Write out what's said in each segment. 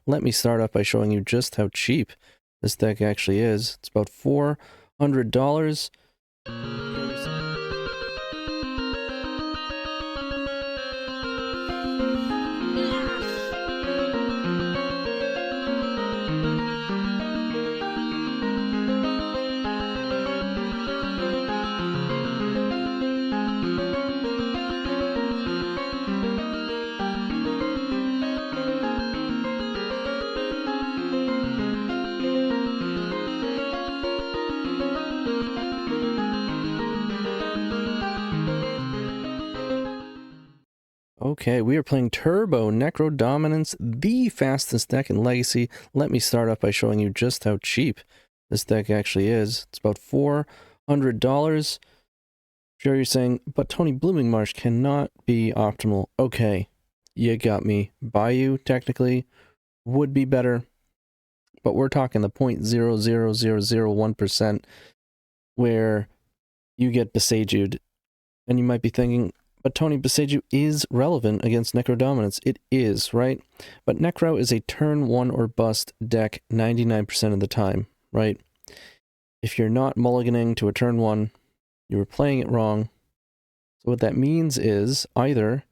let me start off by showing you just how cheap this deck actually is. It's about $400. Okay, we are playing Turbo Necrodominance, the fastest deck in Legacy. Let me start off by showing you just how cheap this deck actually is. It's about $400. Sure, you're saying, but Tony, Blooming Marsh cannot be optimal. Okay, you got me. Bayou, technically, would be better, but we're talking the 0.00001% where you get Beseejed, and you might be thinking, but Tony, Beseech is relevant against Necrodominance. It is, right? But Necro is a turn 1 or bust deck 99% of the time, right? If you're not mulliganing to a turn 1, you were playing it wrong. So what that means is either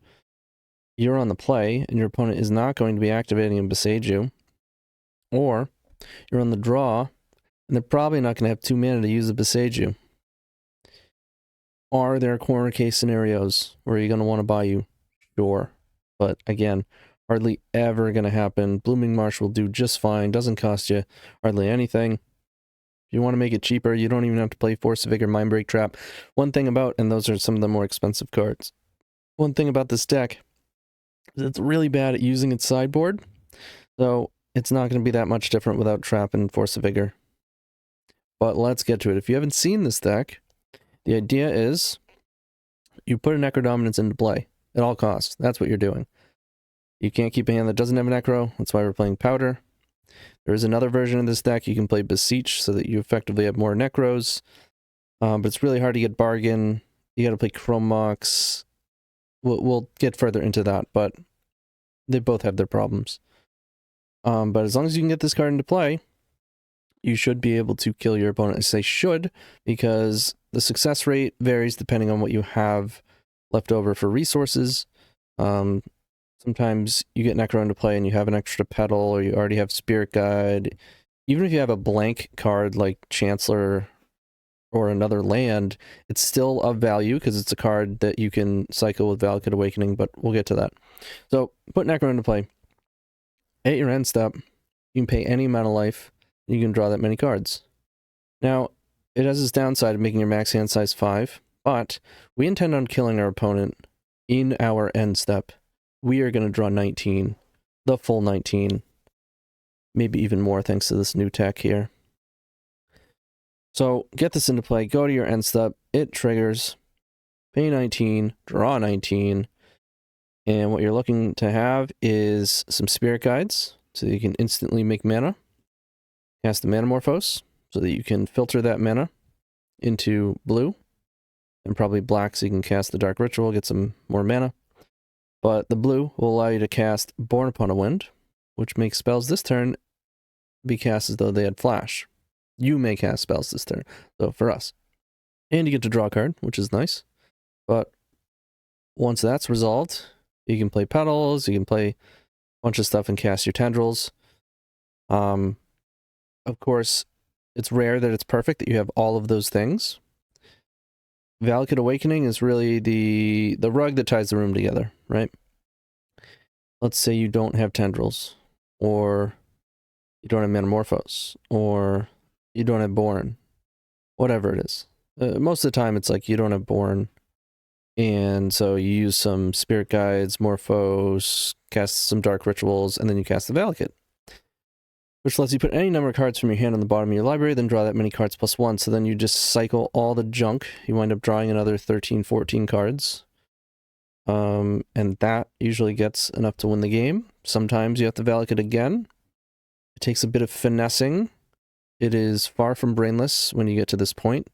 you're on the play and your opponent is not going to be activating and Beseech you, or you're on the draw and they're probably not going to have 2 mana to use the Beseech you. Are there corner case scenarios where you're going to want to buy you? Sure. But again, hardly ever going to happen. Blooming Marsh will do just fine. Doesn't cost you hardly anything. If you want to make it cheaper, you don't even have to play Force of Vigor, Mindbreak Trap. One thing about, and those are some of the more expensive cards. One thing about this deck is it's really bad at using its sideboard. So it's not going to be that much different without Trap and Force of Vigor. But let's get to it. If you haven't seen this deck, the idea is you put a Necrodominance into play at all costs. That's what you're doing. You can't keep a hand that doesn't have a Necro. That's why we're playing Powder. There is another version of this deck. You can play Beseech so that you effectively have more Necros. But it's really hard to get Bargain. You got to play Chrome Mox. We'll get further into that, but they both have their problems. But as long as you can get this card into play, you should be able to kill your opponent. I say should, because the success rate varies depending on what you have left over for resources. Sometimes you get Necro into play and you have an extra pedal, or you already have Spirit Guide. Even if you have a blank card like Chancellor or another land, it's still of value because it's a card that you can cycle with Valakut Awakening, but we'll get to that. So put Necro into play. At your end step, you can pay any amount of life, and you can draw that many cards. Now, it has its downside of making your max hand size 5, but we intend on killing our opponent in our end step. We are going to draw 19, the full 19, maybe even more thanks to this new tech here. So get this into play, go to your end step, it triggers, pay 19, draw 19, and what you're looking to have is some Spirit Guides, so you can instantly make mana, cast the Manamorphose, so that you can filter that mana into blue, and probably black so you can cast the Dark Ritual, get some more mana. But the blue will allow you to cast Borne Upon a Wind, which makes spells this turn be cast as though they had flash. You may cast spells this turn, so for us. And you get to draw a card, which is nice. But once that's resolved, you can play Petals, you can play a bunch of stuff and cast your Tendrils. Of course, it's rare that it's perfect, that you have all of those things. Valakut Awakening is really the rug that ties the room together, right? Let's say you don't have Tendrils, or you don't have Manamorphose, or you don't have Borne, whatever it is. Most of the time it's like you don't have Borne, and so you use some Spirit Guides, Morphos, cast some Dark Rituals, and then you cast the Valakut, which lets you put any number of cards from your hand on the bottom of your library, then draw that many cards plus 1. So then you just cycle all the junk. You wind up drawing another 13, 14 cards. And that usually gets enough to win the game. Sometimes you have to Valakut again. It takes a bit of finessing. It is far from brainless when you get to this point.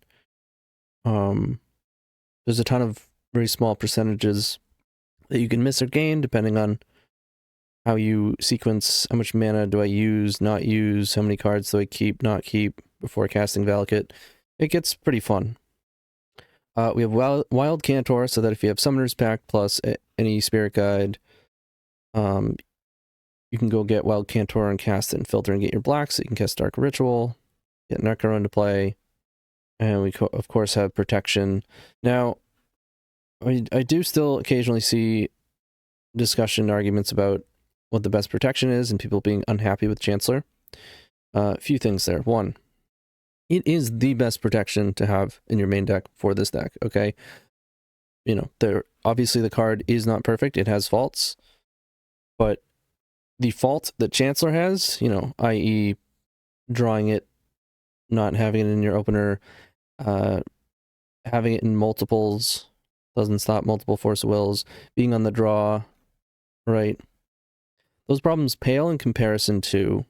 There's a ton of very small percentages that you can miss or gain depending on how you sequence, how much mana do I use, not use, how many cards do I keep, not keep before casting Valakut. It gets pretty fun. We have Wild Cantor, so that if you have Summoner's Pact plus any Spirit Guide, you can go get Wild Cantor and cast it and filter and get your blacks. So you can cast Dark Ritual, get Necro into play, and we of course have Protection. Now, I do still occasionally see discussion arguments about what the best protection is and people being unhappy with Chancellor. A few things there. One, it is the best protection to have in your main deck for this deck, okay? You know, obviously the card is not perfect. It has faults. But the fault that Chancellor has, you know, i.e. drawing it, not having it in your opener, having it in multiples, doesn't stop multiple Force of Wills, being on the draw, right? Those problems pale in comparison to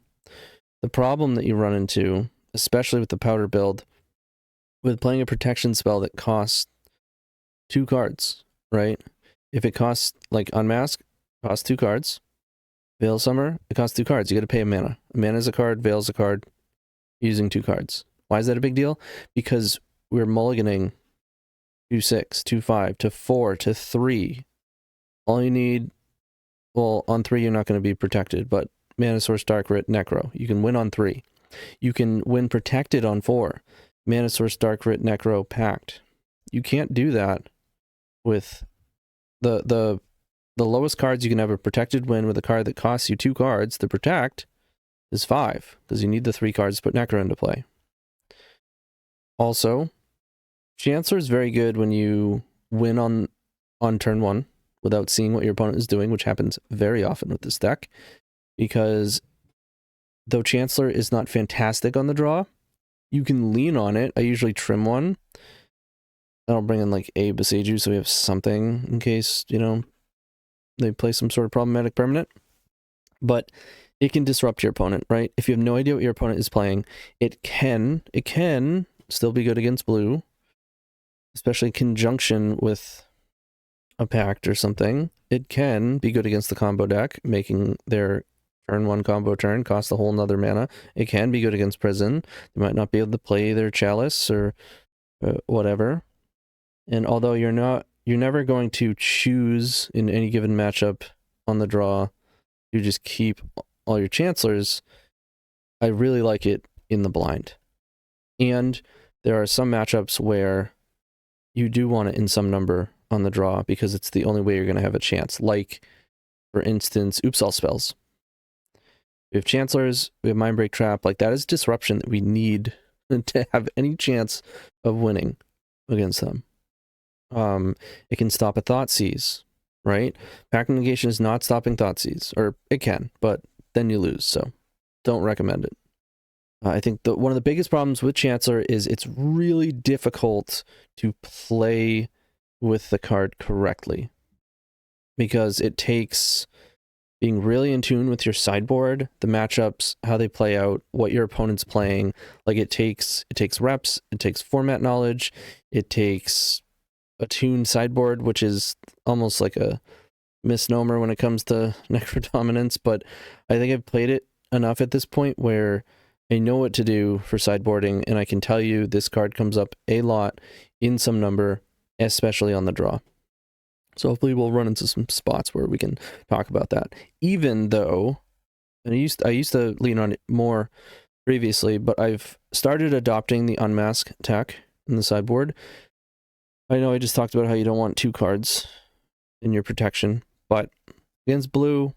the problem that you run into, especially with the powder build, with playing a protection spell that costs 2 cards, right? If it costs, like Unmask, costs 2 cards. Veil Summer, it costs 2 cards. You got to pay a mana. A mana is a card, Veil's a card, using 2 cards. Why is that a big deal? Because we're mulliganing 2/6, 2/5, to 4, to 3. All you need, well, on 3 you're not going to be protected, but Mana Source, Dark Rit, Necro. You can win on 3. You can win protected on 4. Mana Source, Dark Rit, Necro, Pact. You can't do that with the lowest cards you can have a protected win with a card that costs you 2 cards to protect is 5, because you need the 3 cards to put Necro into play. Also, Chancellor is very good when you win on turn 1 without seeing what your opponent is doing, which happens very often with this deck, because though Chancellor is not fantastic on the draw, you can lean on it. I usually trim one. I'll bring in like a Beseech, so we have something in case, you know, they play some sort of problematic permanent. But it can disrupt your opponent, right? If you have no idea what your opponent is playing, it can still be good against blue, especially in conjunction with a Pact or something. It can be good against the combo deck, making their turn 1 combo turn cost a whole nother mana. It can be good against Prison. They might not be able to play their Chalice or whatever. And although you're never going to choose in any given matchup on the draw to just keep all your Chancellors, I really like it in the blind. And there are some matchups where you do want it in some number on the draw because it's the only way you're going to have a chance. Like, for instance, Oops All spells. We have Chancellors, we have Mindbreak Trap. Like, that is disruption that we need to have any chance of winning against them. It can stop a Thoughtseize, right? Pact of Negation is not stopping Thoughtseize, or it can, but then you lose, so don't recommend it. I think one of the biggest problems with Chancellor is it's really difficult to play with the card correctly, because it takes being really in tune with your sideboard, the matchups, how they play out, what your opponent's playing. Like, it takes reps, it takes format knowledge, it takes a tuned sideboard, which is almost like a misnomer when it comes to Necrodominance, but I think I've played it enough at this point where I know what to do for sideboarding, and I can tell you this card comes up a lot in some number, especially on the draw. So hopefully we'll run into some spots where we can talk about that. Even though, and I used to lean on it more previously, but I've started adopting the unmask tech in the sideboard. I know I just talked about how you don't want 2 cards in your protection, but against blue,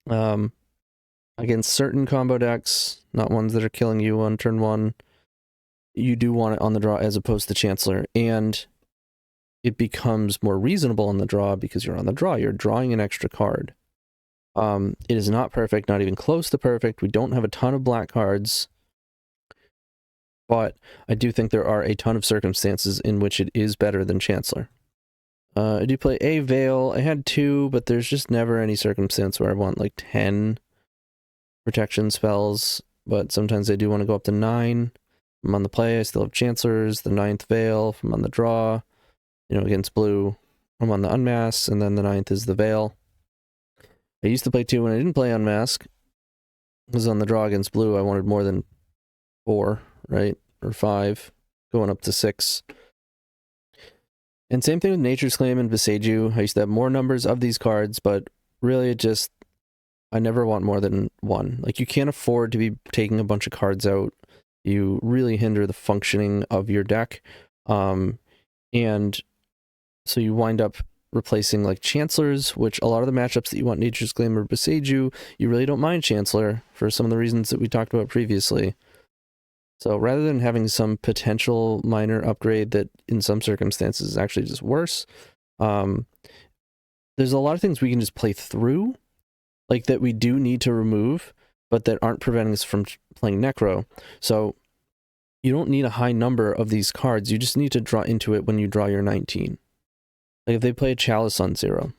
against certain combo decks, not ones that are killing you on turn 1, you do want it on the draw as opposed to Chancellor, and it becomes more reasonable on the draw because you're on the draw. You're drawing an extra card. It is not perfect, not even close to perfect. We don't have a ton of black cards, but I do think there are a ton of circumstances in which it is better than Chancellor. I do play a Veil. I had 2, but there's just never any circumstance where I want like 10 protection spells, but sometimes I do want to go up to 9. I'm on the play, I still have Chancellors, the 9th Veil, if I'm on the draw, you know, against blue, I'm on the Unmask, and then the 9th is the Veil. I used to play 2 when I didn't play Unmask. Because on the draw against blue, I wanted more than 4, right? Or 5, going up to 6. And same thing with Nature's Claim and Beseech. I used to have more numbers of these cards, but really it just, I never want more than 1. Like, you can't afford to be taking a bunch of cards out. You really hinder the functioning of your deck. And so you wind up replacing like Chancellors, which a lot of the matchups that you want Nature's Claim or Beseech, you really don't mind Chancellor for some of the reasons that we talked about previously. So rather than having some potential minor upgrade that in some circumstances is actually just worse, there's a lot of things we can just play through, like that we do need to remove, but that aren't preventing us from playing Necro. So you don't need a high number of these cards, you just need to draw into it when you draw your 19. Like if they play a Chalice on 0,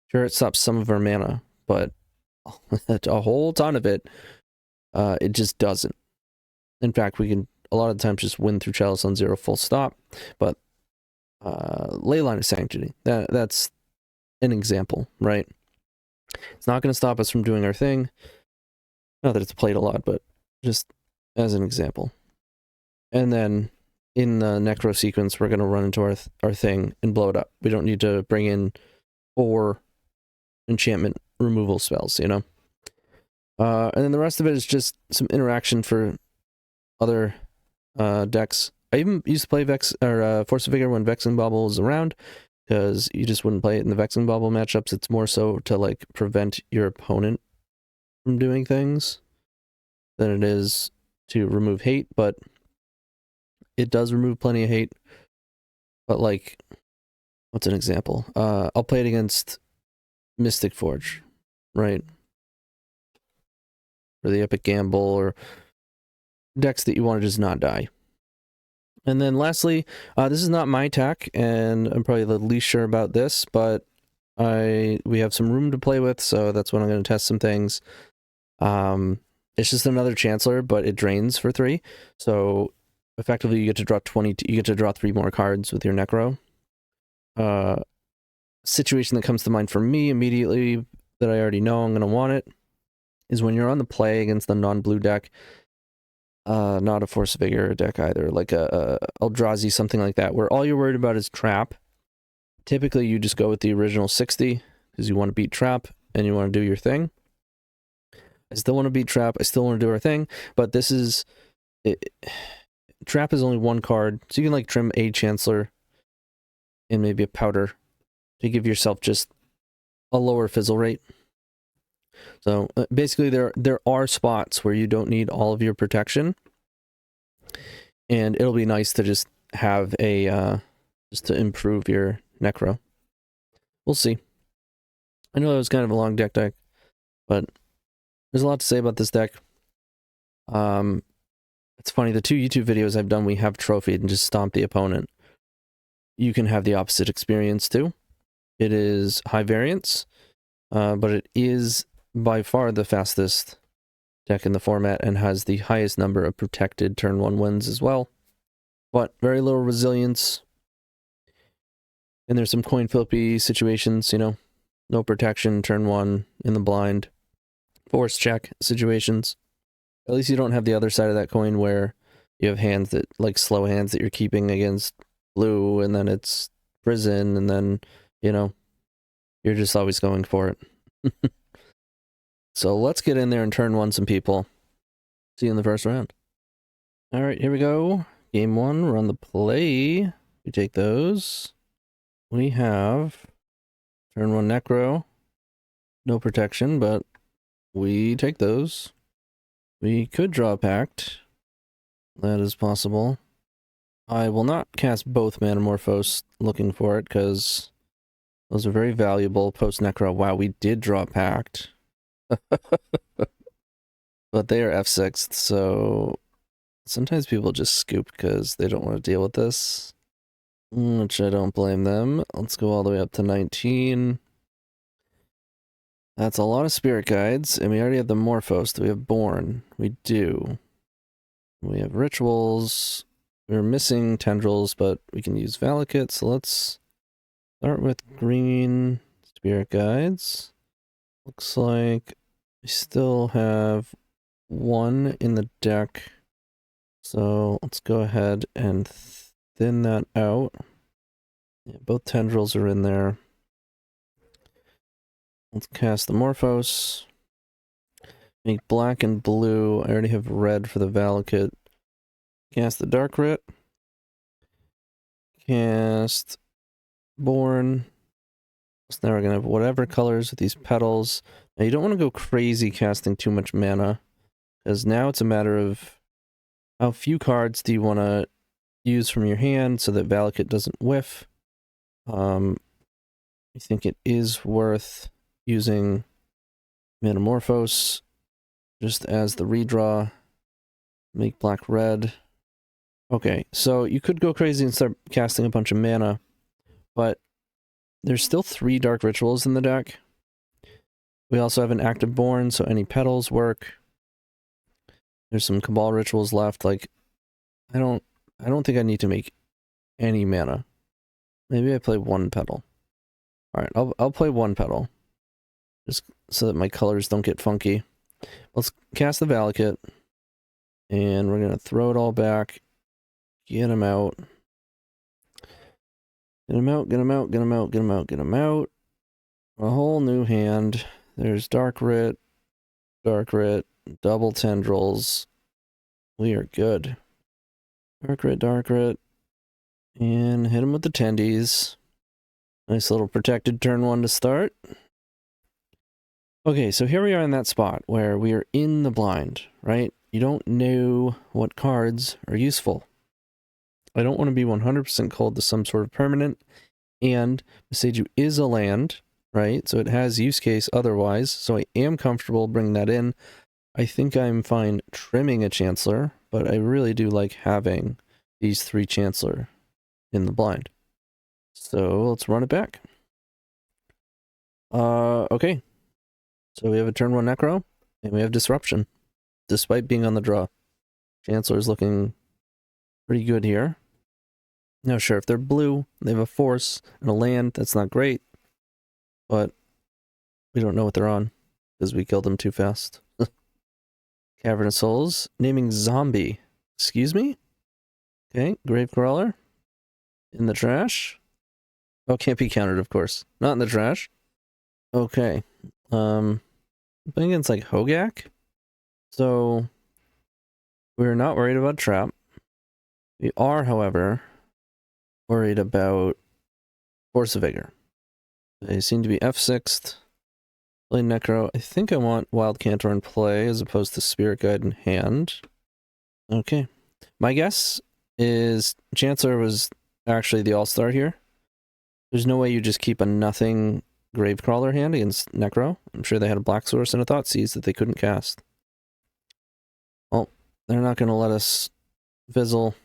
sure it stops some of our mana, but a whole ton of it, it just doesn't. In fact, we can a lot of times just win through Chalice on 0 full stop, but Leyline of Sanctity, that's an example, right? It's not going to stop us from doing our thing. Not that it's played a lot, but just as an example. And then in the Necro sequence, we're going to run into our thing and blow it up. We don't need to bring in 4 enchantment removal spells, you know? And then the rest of it is just some interaction for other decks. I even used to play Force of Vigor when Vexing Bauble was around, because you just wouldn't play it in the Vexing Bauble matchups. It's more so to like prevent your opponent from doing things than it is to remove hate, but it does remove plenty of hate. But like, what's an example? I'll play it against Mystic Forge, right? Or the Epic Gamble, or decks that you want to just not die. And then lastly, this is not my tech, and I'm probably the least sure about this, but we have some room to play with, so that's when I'm going to test some things. It's just another Chancellor, but it drains for 3, so effectively you get to draw 20. You get to draw 3 more cards with your Necro. Situation that comes to mind for me immediately that I already know I'm going to want it is when you're on the play against the non-blue deck. Not a Force of Vigor deck either, like a Eldrazi, something like that, where all you're worried about is trap. Typically, you just go with the original 60, because you want to beat trap, and you want to do your thing. I still want to beat trap, I still want to do our thing, but this is... trap is only 1 card, so you can like trim a Chancellor and maybe a Powder to give yourself just a lower fizzle rate. So basically there are spots where you don't need all of your protection, and it'll be nice to just have a just to improve your Necro. We'll see. I know it was kind of a long deck, but there's a lot to say about this deck. It's funny, the 2 YouTube videos I've done, we have trophied and just stomped the opponent. You can have the opposite experience too. It is high variance, but it is by far the fastest deck in the format and has the highest number of protected turn 1 wins as well. But very little resilience. And there's some coin flippy situations, you know, no protection, turn 1 in the blind, force check situations. At least you don't have the other side of that coin where you have hands that, like slow hands that you're keeping against blue, and then it's prison, and then, you know, you're just always going for it. So let's get in there and turn 1 some people. See you in the first round. All right, here we go. Game 1, we're on the play. We take those. We have turn 1 Necro. No protection, but we take those. We could draw a Pact. That is possible. I will not cast both Manamorphose looking for it, because those are very valuable post-Necro. Wow, we did draw a Pact. But they are F6'd, so sometimes people just scoop because they don't want to deal with this, which I don't blame them. Let's go all the way up to 19. That's a lot of Spirit Guides, and we already have the Morphos. Do we have Borne? We do. We have Rituals. We're missing Tendrils, but we can use Valakut, so let's start with green Spirit Guides. Looks like we still have one in the deck. So let's go ahead and thin that out. Yeah, both tendrils are in there. Let's cast the Morphos. Make black and blue. I already have red for the Valakut. Cast the Dark Writ. Cast Borne. So now we're going to have whatever colors with these petals. Now you don't want to go crazy casting too much mana, because now it's a matter of how few cards do you want to use from your hand so that Valakut doesn't whiff. I think it is worth using Metamorphose just as the redraw. Make black red. Okay, so you could go crazy and start casting a bunch of mana, but there's still 3 Dark Rituals in the deck. We also have an active Borne, so any petals work. There's some Cabal Rituals left. Like, I don't think I need to make any mana. Maybe I play 1 petal. Alright, I'll play 1 petal. Just so that my colors don't get funky. Let's cast the Valakut. And we're gonna throw it all back. Get him out. Get him out, get him out, get him out, get him out, get him out. A whole new hand. There's Dark Writ, double tendrils. We are good. Dark Writ, and hit him with the tendies. Nice little protected turn 1 to start. Okay, so here we are in that spot where we are in the blind, right? You don't know what cards are useful. I don't want to be 100% cold to some sort of permanent, and Beseech is a land, right? So it has use case otherwise, so I am comfortable bringing that in. I think I'm fine trimming a Chancellor, but I really do like having these 3 Chancellor in the blind. So let's run it back. Okay. So we have a turn 1 Necro, and we have Disruption, despite being on the draw. Chancellor's looking pretty good here. Now, sure, if they're blue, they have a force and a land, that's not great. But we don't know what they're on, because we killed them too fast. Cavern of Souls, naming Zombie. Excuse me? Okay, Gravecrawler. In the trash. Oh, can't be countered, of course. Not in the trash. Okay. Playing against, like, Hogak. So, we're not worried about Trap. We are, however, worried about Force of Vigor. They seem to be F6'd. Play Necro. I think I want Wild Cantor in play as opposed to Spirit Guide in hand. Okay. My guess is Chancellor was actually the all-star here. There's no way you just keep a nothing Gravecrawler hand against Necro. I'm sure they had a Black Source and a Thoughtseize that they couldn't cast. Well, they're not going to let us fizzle.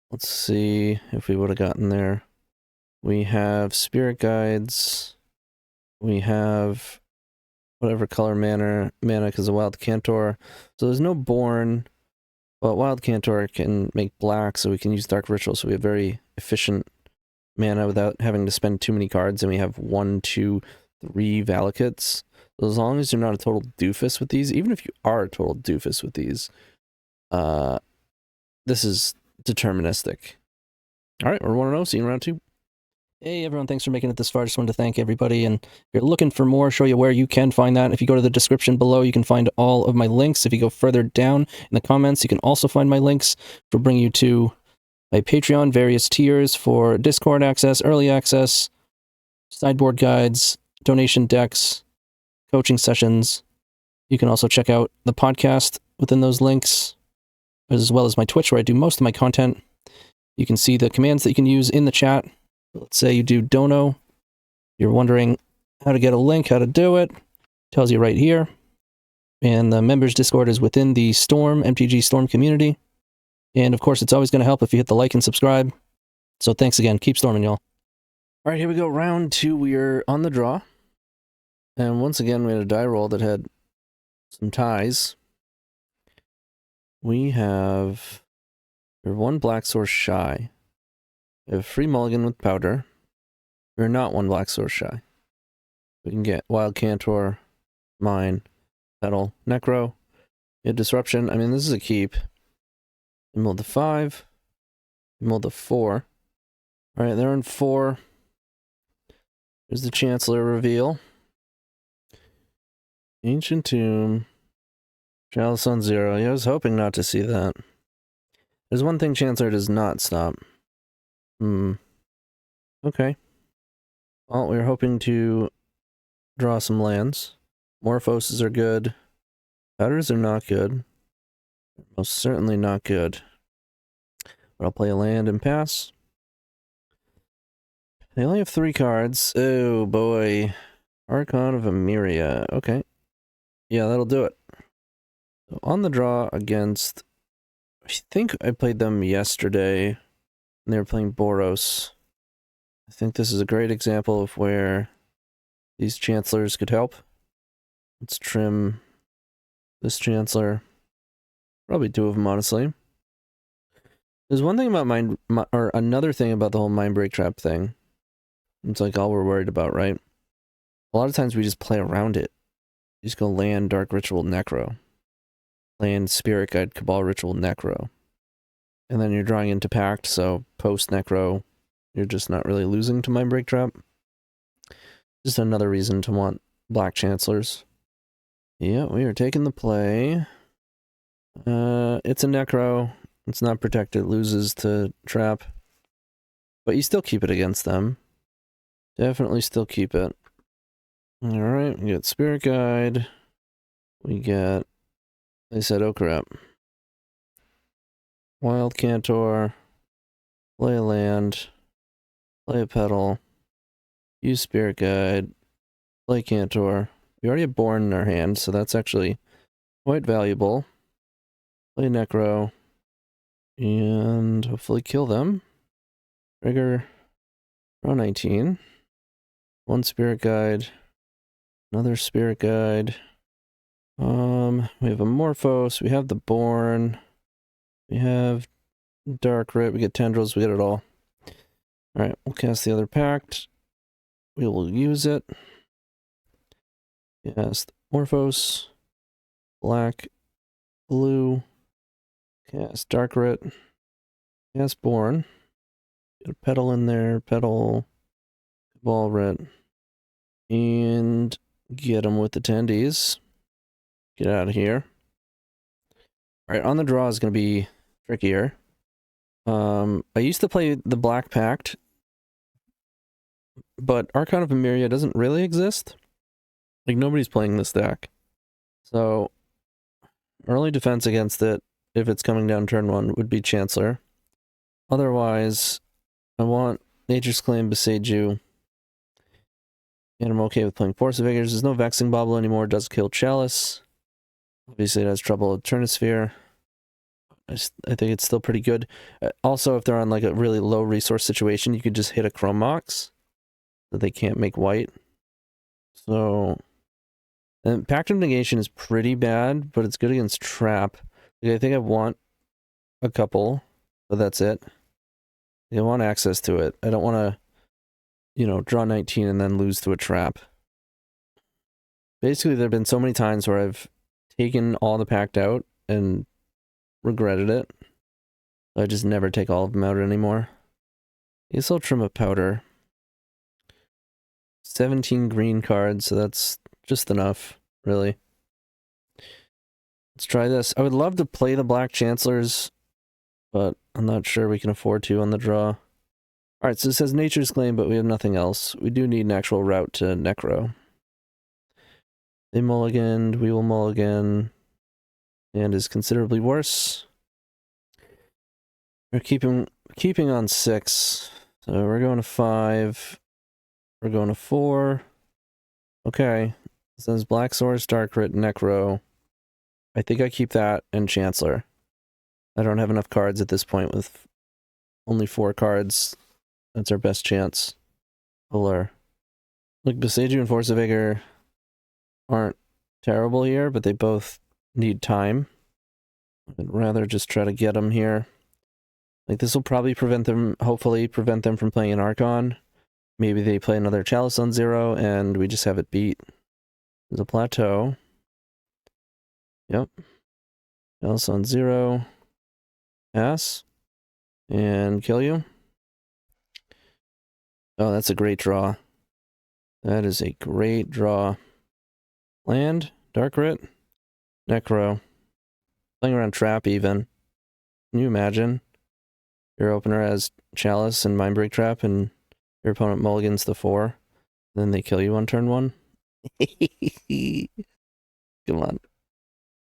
Let's see if we would have gotten there. We have Spirit Guides. We have whatever color mana because of Wild Cantor. So there's no Borne, but Wild Cantor can make black, so we can use Dark Ritual, so we have very efficient mana without having to spend too many cards, and we have 1, 2, 3 Valakuts. So as long as you're not a total doofus with these, even if you are a total doofus with these, this is deterministic. Alright, we're 1-0, see you in round 2. Hey everyone, thanks for making it this far. Just wanted to thank everybody, and if you're looking for more, show you where you can find that. If you go to the description below, you can find all of my links. If you go further down in the comments, you can also find my links for bring you to my Patreon, various tiers for Discord access, early access, sideboard guides, donation decks, coaching sessions. You can also check out the podcast within those links, as well as my Twitch, where I do most of my content. You can see the commands that you can use in the chat. Let's say you do dono. You're wondering how to get a link, how to do it. Tells you right here. And the members Discord is within the Storm, MTG Storm community. And of course, it's always going to help if you hit the like and subscribe. So thanks again. Keep storming, y'all. All right, here we go. Round 2. We are on the draw. And once again, we had a die roll that had some ties. We're 1 Black Source shy. We have free mulligan with powder. We're not 1 Black Source shy. We can get Wild Cantor Mine, Petal, Necro. You have Disruption. I mean, this is a keep. You mold the 5. You mold the 4. Alright, they're in 4. There's the Chancellor reveal. Ancient Tomb. Chalice on 0. Yeah, I was hoping not to see that. There's one thing Chancellor does not stop. Okay. Well, we were hoping to draw some lands. Morphoses are good. Powders are not good. Most certainly not good. But I'll play a land and pass. They only have 3 cards. Oh boy. Archon of Emeria. Okay. Yeah, that'll do it. So on the draw against... I think I played them yesterday. And they were playing Boros. I think this is a great example of where these Chancellors could help. Let's trim this Chancellor. Probably 2 of them, honestly. There's one thing about or another thing about the whole Mind Break Trap thing. It's like all we're worried about, right? A lot of times we just play around it. You just go land Dark Ritual Necro. Land Spirit Guide Cabal Ritual Necro. And then you're drawing into Pact, so post Necro, you're just not really losing to Mind Break Trap. Just another reason to want Black Chancellors. Yeah, we are taking the play. It's a Necro. It's not protected, loses to Trap. But you still keep it against them. Definitely still keep it. Alright, we get Spirit Guide. We get... They said, oh crap. Wild Cantor. Play a land. Play a Petal. Use Spirit Guide. Play Cantor. We already have Borne in our hand, so that's actually quite valuable. Play Necro. And hopefully kill them. Trigger. Draw 19. 1 Spirit Guide. Another Spirit Guide. We have a Morphos. We have the Borne. We have Dark Rit. We get Tendrils. We get it all. Alright, we'll cast the other Pact. We will use it. Cast Morphos. Black. Blue. Cast Dark Rit. Cast Borne. Get a Petal in there. Petal. Cabal Rit. And get them with the tendies. Get out of here. Alright, on the draw is going to be trickier. I used to play the Black Pact, but Archon of Emeria doesn't really exist. Like, nobody's playing this deck. So, early defense against it, if it's coming down turn 1, would be Chancellor. Otherwise, I want Nature's Claim, Beseech you. And I'm okay with playing Force of Vigors. There's no Vexing Bauble anymore. It does kill Chalice. Obviously, it has trouble with Turnisphere. I think it's still pretty good. Also, if they're on like a really low resource situation, you could just hit a Chrome Mox so they can't make white. So, and Pact of Negation is pretty bad, but it's good against Trap. Like, I think I want a couple, but that's it. I want access to it. I don't want to, you know, draw 19 and then lose to a Trap. Basically, there have been so many times where I've taken all the Pact out and regretted it. I just never take all of them out anymore. I guess I'll trim a Powder. 17 green cards, so that's just enough, really. Let's try this. I would love to play the Black Chancellors, but I'm not sure we can afford to on the draw. Alright, so it says Nature's Claim, but we have nothing else. We do need an actual route to Necro. They mulliganed, we will mulligan. And is considerably worse. We're keeping on 6. So we're going to 5. We're going to 4. Okay. It says Black Source, Dark Rit, Necro. I think I keep that and Chancellor. I don't have enough cards at this point with only 4 cards. That's our best chance. Puller. Look, Beseiju and Force of Vigor aren't terrible here, but they both need time. I'd rather just try to get them here. Like, this will probably prevent them, hopefully prevent them from playing an Archon. Maybe they play another Chalice on 0, and we just have it beat. There's a plateau. Yep. Else on 0. Pass. And kill you. Oh, that's a great draw. That is a great draw. Land. Dark Writ. Necro. Playing around trap even. Can you imagine? Your opener has Chalice and Mindbreak Trap, and your opponent mulligans the 4. Then they kill you on turn 1. Come on.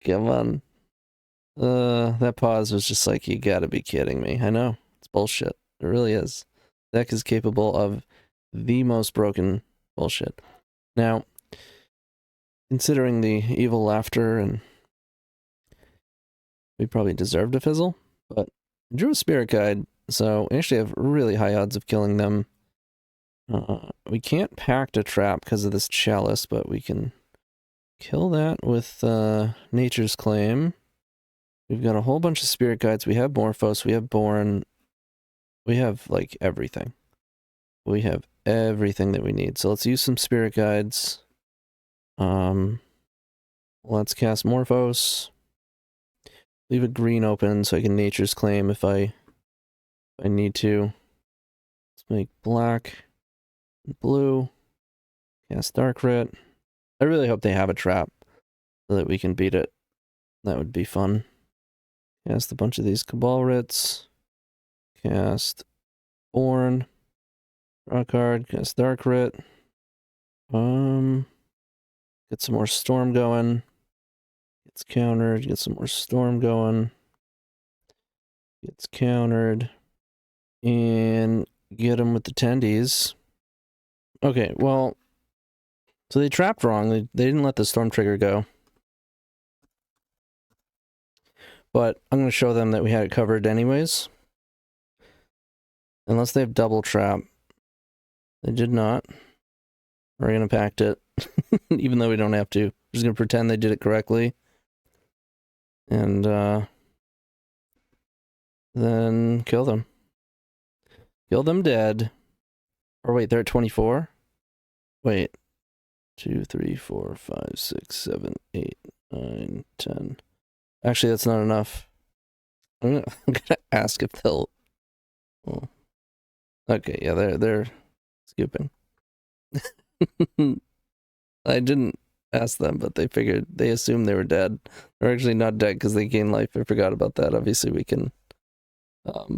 Come on. That pause was just like, you gotta be kidding me. I know. It's bullshit. It really is. Deck is capable of the most broken bullshit. Now, considering the evil laughter, and we probably deserved a fizzle, but I drew a Spirit Guide, so we actually have really high odds of killing them. We can't Pact a Trap because of this Chalice, but we can kill that with Nature's Claim. We've got a whole bunch of Spirit Guides. We have Morphos, we have Borne. We have, like, everything. We have everything that we need. So let's use some Spirit Guides. Let's cast Morphos. Leave a green open so I can Nature's Claim if I need to. Let's make black and blue. Cast Dark Writ. I really hope they have a trap so that we can beat it. That would be fun. Cast a bunch of these Cabal Writs. Cast Borne. Draw a card. Cast Dark Writ. Get some more Storm going. Gets countered. Get some more Storm going. Gets countered. And get him with the tendies. Okay, well, so they trapped wrong. They didn't let the Storm trigger go. But I'm going to show them that we had it covered anyways. Unless they have double trap. They did not. We're going to pact it. Even though we don't have to. We're just going to pretend they did it correctly. And then kill them. Kill them dead. Or wait, they're at 24? Wait. 2, 3, 4, 5, 6, 7, 8, 9, 10. Actually, that's not enough. I'm gonna ask if they'll... Oh. Okay, yeah, they're skipping. I didn't ask them, but they assumed they were dead. They're actually not dead because they gain life. I forgot about that. Obviously, we can...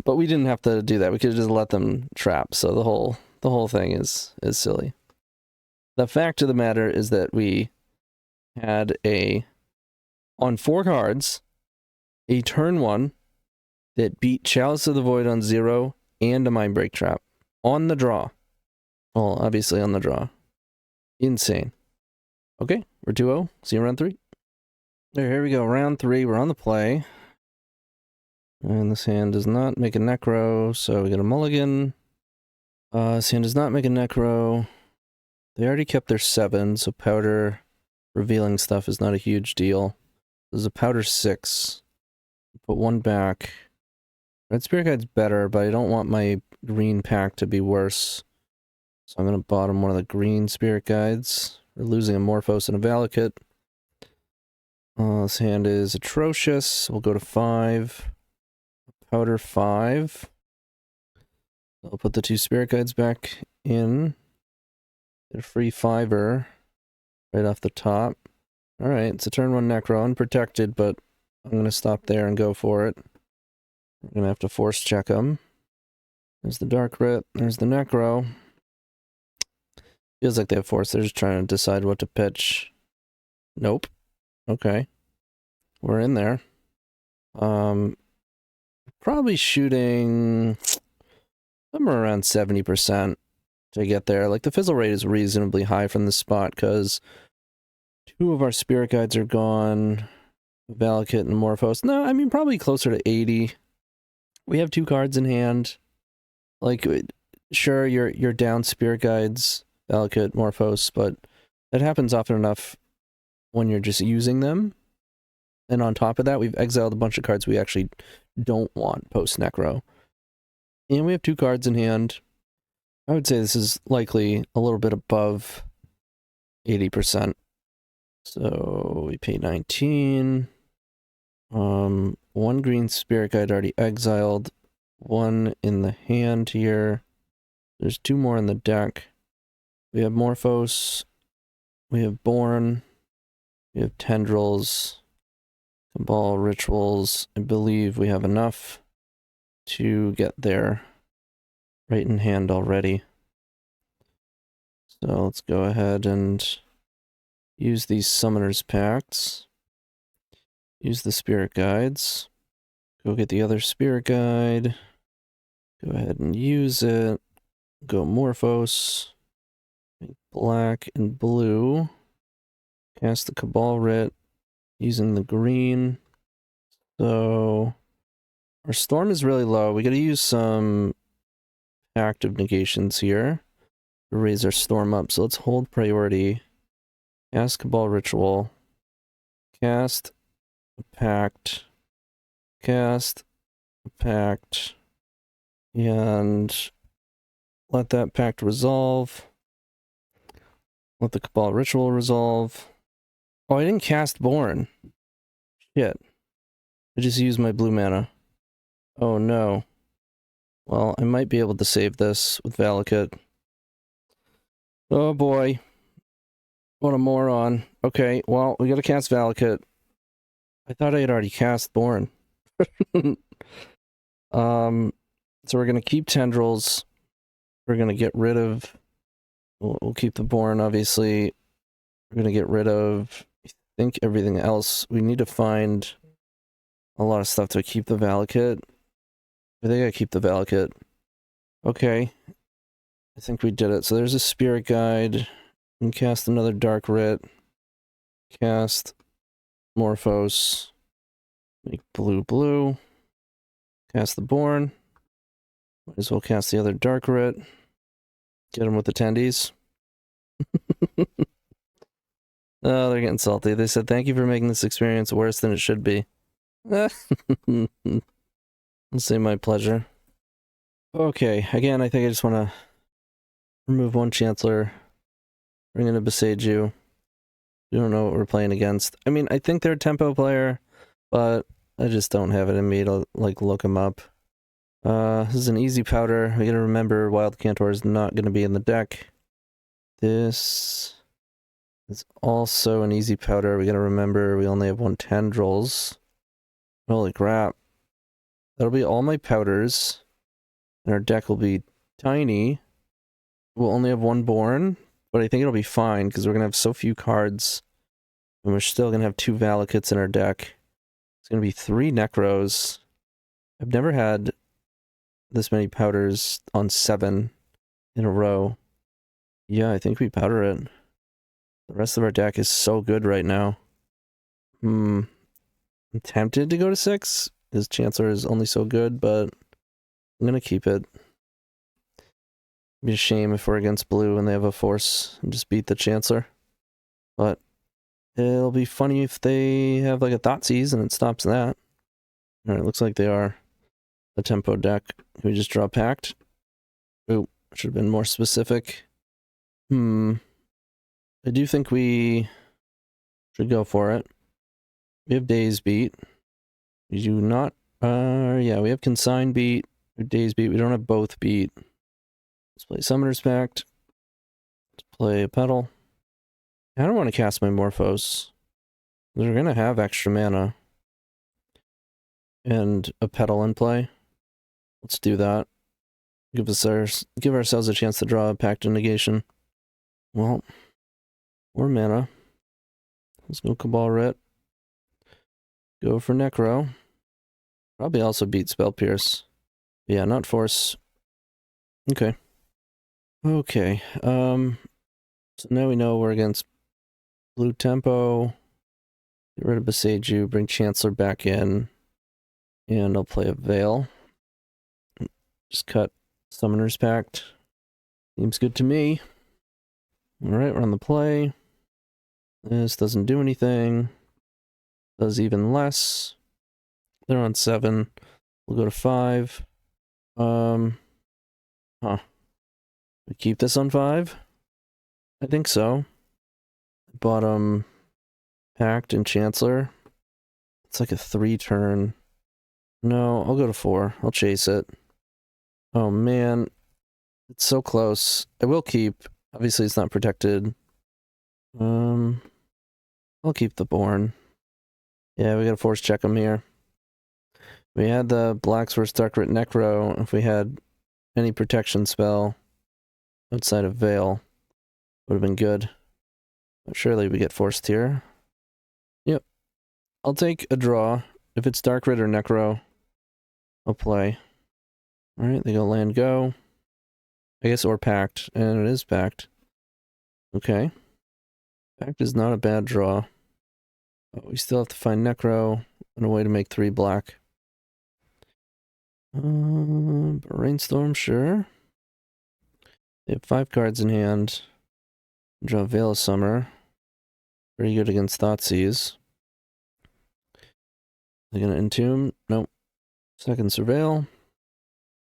but we didn't have to do that. We could just let them trap. So the whole thing is silly. The fact of the matter is that we had on 4 cards, a turn 1 that beat Chalice of the Void on 0 and a Mindbreak Trap on the draw. Well, obviously on the draw. Insane. Okay, we're 2-0. See you in round 3. There, here we go. Round 3. We're on the play. And this hand does not make a Necro, so we get a mulligan. This hand does not make a Necro. They already kept their 7, so powder revealing stuff is not a huge deal. There's a powder 6. Put 1 back. Red Spirit Guide's better, but I don't want my green pack to be worse. So I'm going to bottom one of the green Spirit Guides. We're losing a Morphos and a Valakut. This hand is atrocious. We'll go to 5. Powder 5. I'll put the 2 Spirit Guides back in. Get a free 5-er right off the top. Alright, it's a turn 1 Necro, unprotected, but I'm going to stop there and go for it. We're going to have to force check them. There's the Dark Writ, there's the Necro. Feels like they have force, they're just trying to decide what to pitch. Nope. Okay. We're in there. Probably shooting somewhere around 70% to get there. Like, the fizzle rate is reasonably high from this spot, because 2 of our Spirit Guides are gone. Valakut and Morphos. No, I mean, probably closer to 80. We have 2 cards in hand. Like, sure, you're down Spirit Guides, Valakut, Morphos, but that happens often enough when you're just using them. And on top of that, we've exiled a bunch of cards we actually don't want post-Necro. And we have 2 cards in hand. I would say this is likely a little bit above 80%. So we pay 19. One green spirit guide already exiled. One in the hand here. There's two more in the deck. We have Morphos. We have Borne. We have Tendrils. Cabal Rituals. I believe we have enough to get there right in hand already. So let's go ahead and use these Summoner's Pacts. Use the Spirit Guides. Go get the other Spirit Guide. Go ahead and use it. Go Morphos. Make black and blue. Cast the Cabal Writ using the green. So our storm is really low. We gotta use some Pact of Negations here to raise our storm up. So let's hold priority. Cast Cabal Ritual. Cast a Pact. Cast a Pact. And let that Pact resolve. Let the Cabal Ritual resolve. Oh, I didn't cast Borne. Shit. I just used my blue mana. Oh no. Well, I might be able to save this with Valakut. Oh boy. What a moron. Okay, well, we gotta cast Valakut. I thought I had already cast Borne. So we're gonna keep Tendrils. We're gonna get rid of... We'll keep the Borne, obviously. We're gonna get rid of, I think, everything else. We need to find a lot of stuff to keep the Valakut. I think I keep the Valakut. Okay. I think we did it. So there's a Spirit Guide. And cast another Dark Writ. Cast Morphos. Make blue. Cast the Borne. Might as well cast the other Dark Writ. Get him with the tendies. Oh, they're getting salty. They said, thank you for making this experience worse than it should be. I'll say my pleasure. Okay, again, I think I just want to remove one Chancellor. Bring in a Beseech you. We don't know what we're playing against. I mean, I think they're a tempo player, but I just don't have it in me to, like, look them up. This is an easy powder. We gotta remember Wild Cantor is not gonna be in the deck. This is also an easy powder. We gotta remember we only have one Tendrils. Holy crap. That'll be all my powders. And our deck will be tiny. We'll only have one Borne, but I think it'll be fine because we're gonna have so few cards. And we're still gonna have two Valakuts in our deck. It's gonna be 3 Necros. I've never had this many powders on 7 in a row. Yeah, I think we powder it. The rest of our deck is so good right now. I'm tempted to go to 6, because Chancellor is only so good, but I'm gonna keep it. It'd be a shame if we're against blue and they have a force and just beat the Chancellor. But it'll be funny if they have like a Thoughtseize and it stops that. Alright, looks like they are a tempo deck. Can we just draw Pact? Oh, should have been more specific. I do think we should go for it. We have Days Beat. We do not... yeah, we have Consign Beat. We have Days Beat. We don't have both Beat. Let's play Summoner's Pact. Let's play a Petal. I don't want to cast my Morphos. We're going to have extra mana. And a Petal in play. Let's do that. Give ourselves a chance to draw a Pact of Negation. Well, more mana. Let's go Cabal Writ. Go for Necro. Probably also beat Spell Pierce. Yeah, not Force. Okay. Okay. So now we know we're against blue tempo. Get rid of Beseech you. Bring Chancellor back in. And I'll play a Veil. Just cut Summoner's Pact. Seems good to me. Alright, we're on the play. This doesn't do anything. Does even less. They're on 7. We'll go to 5. We keep this on 5? I think so. Bottom Pact and Chancellor. It's like a 3-turn. No, I'll go to 4. I'll chase it. Oh man, it's so close. I will keep. Obviously, it's not protected. I'll keep the Borne. Yeah, we gotta force check him here. We had the Blacksworth Darkrit Necro. If we had any protection spell outside of Veil, would have been good. But surely we get forced here. Yep. I'll take a draw. If it's Darkrit or Necro, I'll play. Alright, they go land go. I guess or Pact, and it is Pact. Okay. Pact is not a bad draw. But we still have to find Necro and a way to make 3 black. Rainstorm, sure. They have 5 cards in hand. Draw Veil of Summer. Pretty good against Thoughtseize. They're gonna Entomb? Nope. Second Surveil.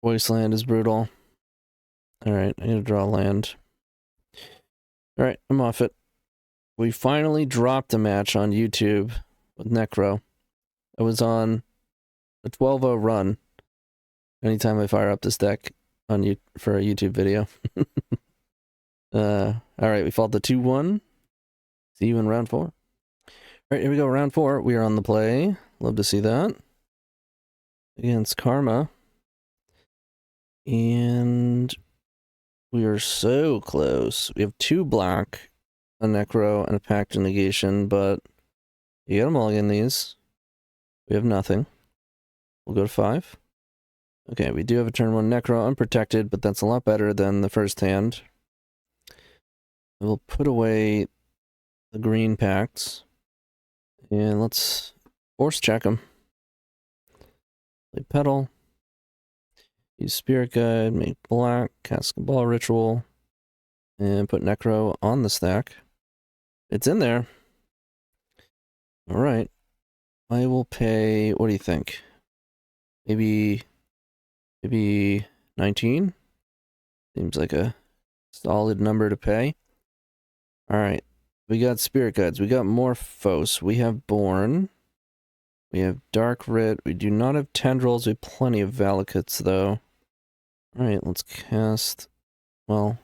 Wasteland is brutal. Alright, I gotta draw land. Alright, I'm off it. We finally dropped a match on YouTube with Necro. I was on a 12-0 run anytime I fire up this deck on for a YouTube video. Alright, we fought the 2-1. See you in round 4. Alright, here we go, round 4. We are on the play. Love to see that. Against Karma. And we are so close. We have 2 black, a Necro, and a Pact of Negation, but you get them all in these. We have nothing. We'll go to 5. Okay, we do have a turn 1 Necro, unprotected, but that's a lot better than the first hand. We'll put away the green packs, and let's force check them. Play Petal. Use Spirit Guide, make black, cast Cabal Ritual, and put Necro on the stack. It's in there. Alright. I will pay, what do you think? Maybe 19? Seems like a solid number to pay. Alright. We got Spirit Guides. We got Morphos. We have Borne. We have Dark Writ. We do not have Tendrils. We have plenty of Valakuts, though. Alright, let's cast... Well,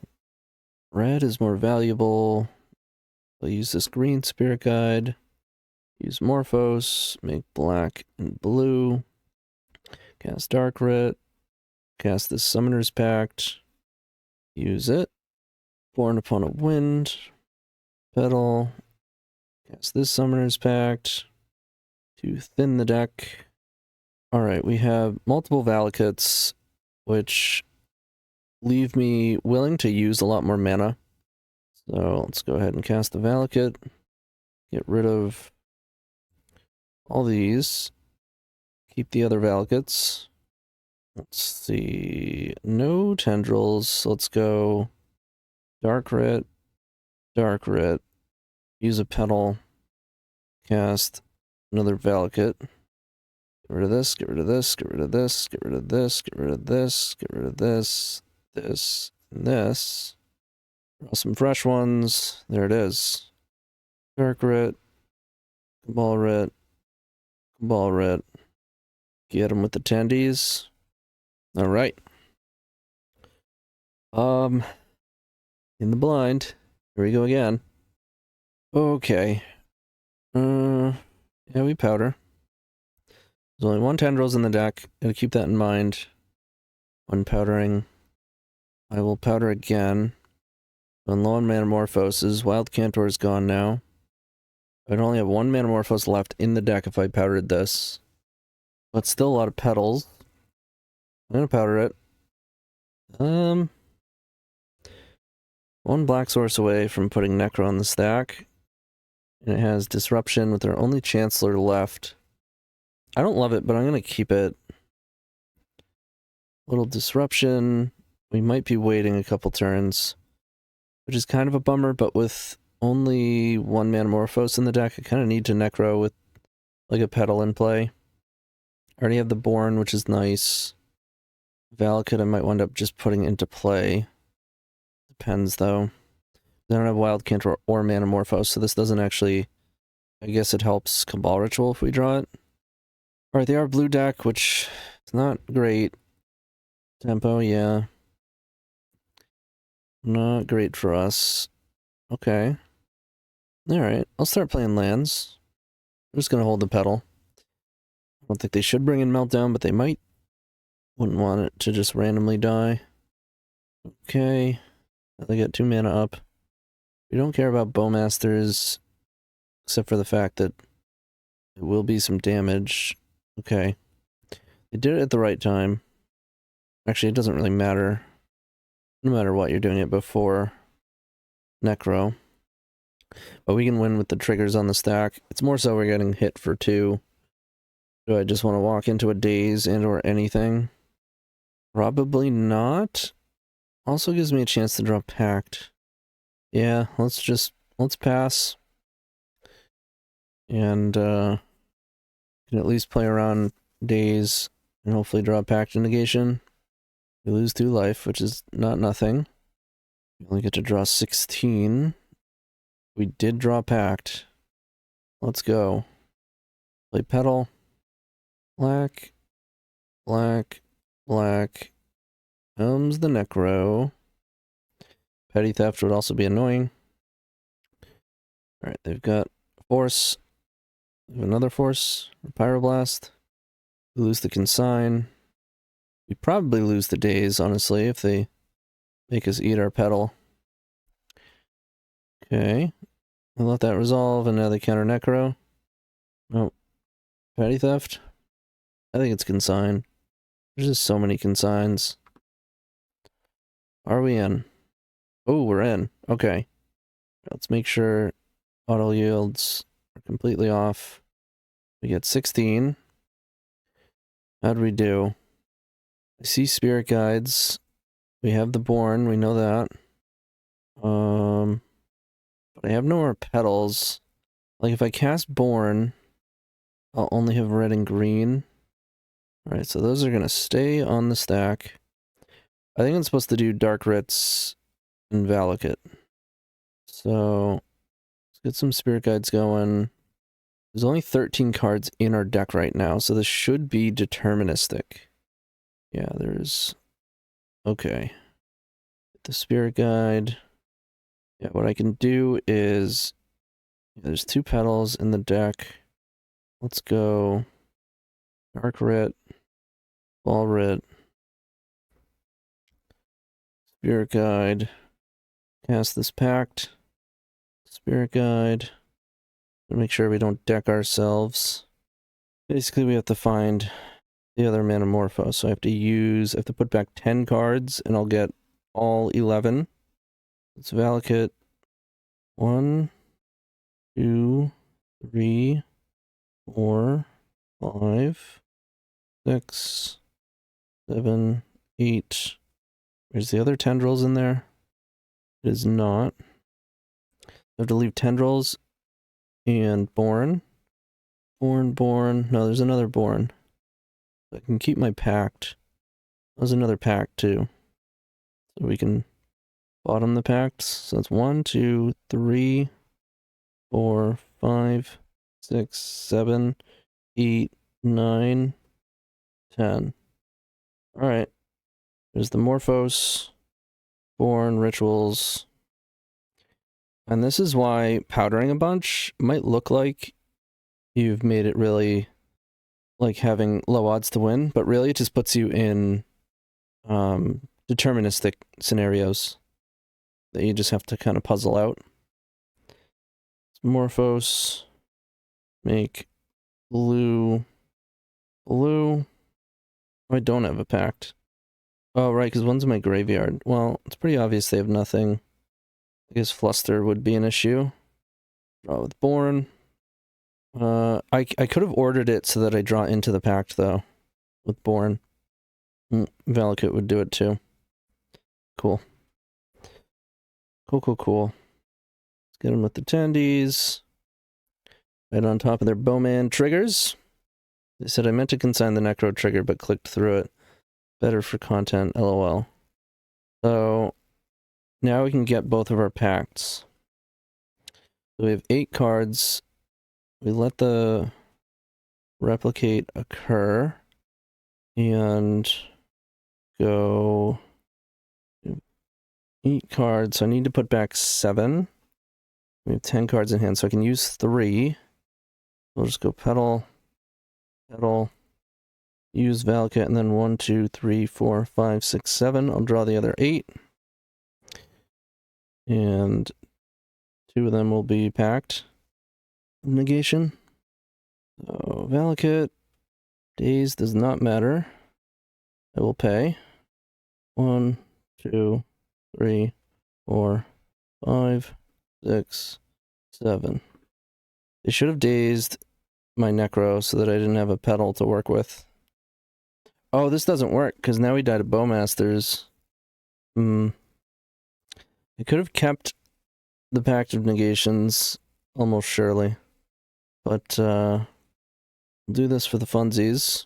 red is more valuable. We'll use this green Spirit Guide. Use Morphos. Make black and blue. Cast Dark Writ. Cast this Summoner's Pact. Use it. Born upon a Wind. Petal. Cast this Summoner's Pact. To thin the deck. Alright, we have multiple Valakuts, which leave me willing to use a lot more mana. So let's go ahead and cast the Valakut. Get rid of all these. Keep the other Valakuts. Let's see. No Tendrils. Let's go Dark Writ. Dark Writ. Use a Petal. Cast another Valakut. Get rid of this, get rid of this, get rid of this, get rid of this, get rid of this, get rid of this, this, and this. Draw some fresh ones. There it is. Dark Writ. Cabal Writ. Cabal Writ. Get them with the tendies. Alright. In the blind. Here we go again. Okay. Yeah, we powder. There's only 1 Tendrils in the deck. Gotta keep that in mind when powdering. I will powder again. On low on Manamorphoses. Wild Cantor is gone now. I'd only have 1 Manamorphose left in the deck if I powdered this. But still a lot of petals. I'm gonna powder it. 1 black source away from putting Necro on the stack. And it has Disruption with our only Chancellor left. I don't love it, but I'm going to keep it. Little Disruption. We might be waiting a couple turns, which is kind of a bummer, but with only 1 Manamorphose in the deck, I kind of need to Necro with like a Petal in play. I already have the Borne, which is nice. Valakut I might wind up just putting into play. Depends, though. I don't have Wild Cantor or Manamorphose, so this doesn't actually I guess it helps Cabal Ritual if we draw it. Alright, they are blue deck, which is not great. Tempo, yeah. Not great for us. Okay. Alright, I'll start playing lands. I'm just gonna hold the pedal. I don't think they should bring in Meltdown, but they might. Wouldn't want it to just randomly die. Okay. They get 2 mana up. We don't care about Bowmasters, except for the fact that it will be some damage. Okay. They did it at the right time. Actually, it doesn't really matter. No matter what, you're doing it before Necro. But we can win with the triggers on the stack. It's more so we're getting hit for 2. Do I just want to walk into a daze and or anything? Probably not. Also gives me a chance to draw Pact. Yeah, let's pass. And can at least play around daze and hopefully draw Pact of Negation. We lose 2 life, which is not nothing. We only get to draw 16. We did draw Pact. Let's go. Play Petal. Black. Black. Black. Comes the Necro. Petty Theft would also be annoying. Alright, they've got Force. We have another Force. Pyroblast. We lose the Consign. We probably lose the Daze, honestly, if they make us eat our Petal. Okay. I'll let that resolve, and now they counter Necro. Nope. Petty Theft? I think it's Consign. There's just so many Consigns. Are we in? Oh, we're in. Okay. Let's make sure auto yields are completely off. We get 16. How'd we do? I see Spirit Guides. We have the Borne, we know that. But I have no more petals. Like, if I cast Borne, I'll only have red and green. Alright, so those are gonna stay on the stack. I think I'm supposed to do Dark Writs and Valakut. So, let's get some Spirit Guides going. There's only 13 cards in our deck right now, so this should be deterministic. Yeah, there's... Okay. The Spirit Guide. Yeah, what I can do is... There's 2 petals in the deck. Let's go... Dark Writ. Ball Writ. Spirit Guide. Cast this Pact. Spirit Guide. Make sure we don't deck ourselves. Basically, we have to find the other Manamorpho. So I have to put back 10 cards, and I'll get all 11. Let's Valakut. 1, 2, 3, 4, 5, 6, 7, 8. There's the other tendrils in there. It is not. I have to leave tendrils and Borne. Borne. No, there's another Borne. I can keep my Pact. There's another Pact too. So we can bottom the Pacts. So that's 1, 2, 3, 4, 5, 6, 7, 8, 9, 10. Alright. There's the Morphos, Borne, Rituals. And this is why powdering a bunch might look like you've made it really like having low odds to win, but really it just puts you in deterministic scenarios that you just have to kind of puzzle out. Morphos, make blue. Oh, I don't have a Pact. Oh, right, because one's in my graveyard. Well, it's pretty obvious they have nothing. I guess Fluster would be an issue. Draw with Borne. I could have ordered it so that I draw into the Pact, though, with Borne. Valakut would do it, too. Cool. Cool. Let's get them with the tendies. Right on top of their Bowman triggers. They said I meant to consign the Necro trigger, but clicked through it. Better for content, lol. So, now we can get both of our Pacts. So we have 8 cards we let the replicate occur and go eat cards. So I need to put back 7. We have 10 cards in hand, so I can use 3. We'll just go pedal, pedal, use Valakut, and then 1, 2, 3, 4, 5, 6, 7. I'll draw the other 8. And 2 of them will be Pact of Negation. So Valakut, days does not matter. I will pay. 1, 2, 3, 4, 5, 6, 7. They should have dazed my Necro so that I didn't have a pedal to work with. Oh, this doesn't work because now he died of Bowmasters. I could have kept the Pact of Negations almost surely, but we'll do this for the funsies.